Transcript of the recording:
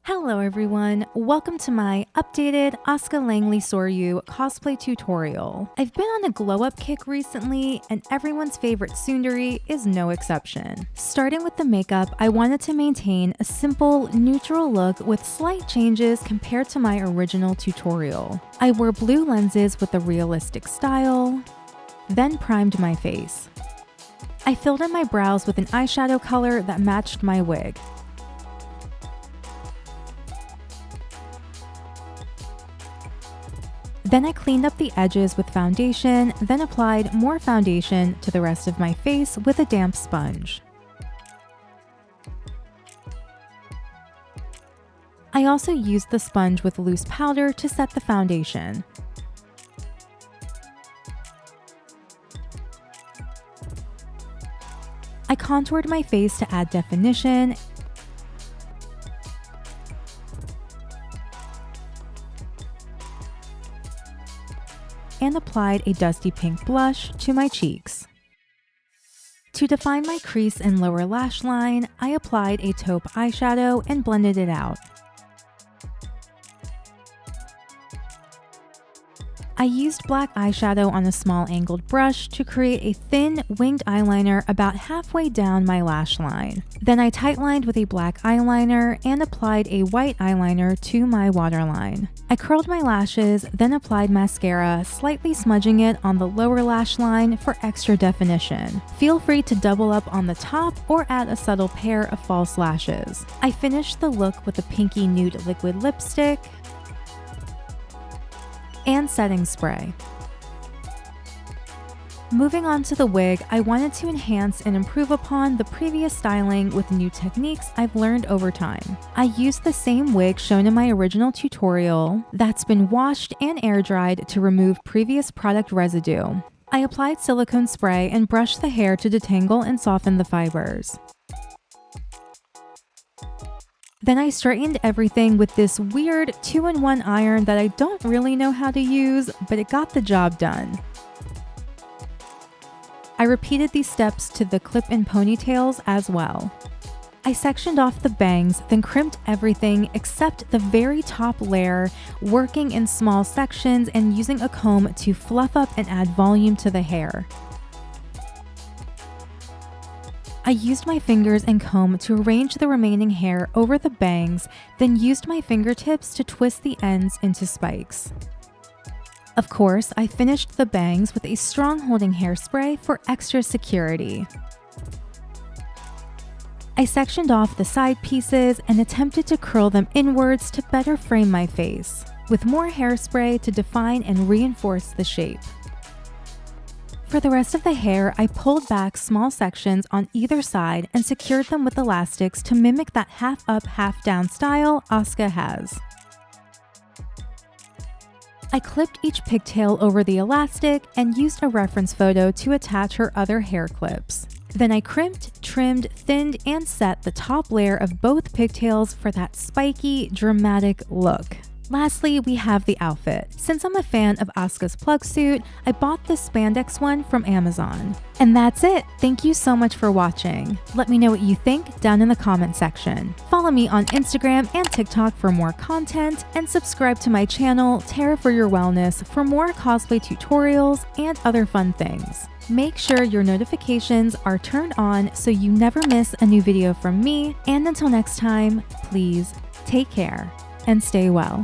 Hello everyone, welcome to my updated Asuka Langley Soryu cosplay tutorial. I've been on a glow up kick recently and everyone's favorite tsudere is no exception. Starting with the makeup, I wanted to maintain a simple, neutral look with slight changes compared to my original tutorial. I wore blue lenses with a realistic style, then primed my face. I filled in my brows with an eyeshadow color that matched my wig. Then I cleaned up the edges with foundation, then applied more foundation to the rest of my face with a damp sponge. I also used the sponge with loose powder to set the foundation. I contoured my face to add definition, and applied a dusty pink blush to my cheeks. To define my crease and lower lash line, I applied a taupe eyeshadow and blended it out. I used black eyeshadow on a small angled brush to create a thin, winged eyeliner about halfway down my lash line. Then I tightlined with a black eyeliner and applied a white eyeliner to my waterline. I curled my lashes, then applied mascara, slightly smudging it on the lower lash line for extra definition. Feel free to double up on the top or add a subtle pair of false lashes. I finished the look with a pinky nude liquid lipstick and setting spray. Moving on to the wig, I wanted to enhance and improve upon the previous styling with new techniques I've learned over time. I used the same wig shown in my original tutorial that's been washed and air dried to remove previous product residue. I applied silicone spray and brushed the hair to detangle and soften the fibers. Then I straightened everything with this weird 2-in-1 iron that I don't really know how to use, but it got the job done. I repeated these steps to the clip-in ponytails as well. I sectioned off the bangs, then crimped everything except the very top layer, working in small sections and using a comb to fluff up and add volume to the hair. I used my fingers and comb to arrange the remaining hair over the bangs, then used my fingertips to twist the ends into spikes. Of course, I finished the bangs with a strong holding hairspray for extra security. I sectioned off the side pieces and attempted to curl them inwards to better frame my face, with more hairspray to define and reinforce the shape. For the rest of the hair, I pulled back small sections on either side and secured them with elastics to mimic that half up, half down style Asuka has. I clipped each pigtail over the elastic and used a reference photo to attach her other hair clips. Then I crimped, trimmed, thinned, and set the top layer of both pigtails for that spiky, dramatic look. Lastly, we have the outfit. Since I'm a fan of Asuka's plug suit, I bought this spandex one from Amazon. And that's it! Thank you so much for watching. Let me know what you think down in the comment section. Follow me on Instagram and TikTok for more content, and subscribe to my channel, TaraFYW, for more cosplay tutorials and other fun things. Make sure your notifications are turned on so you never miss a new video from me, and until next time, please take care and stay well.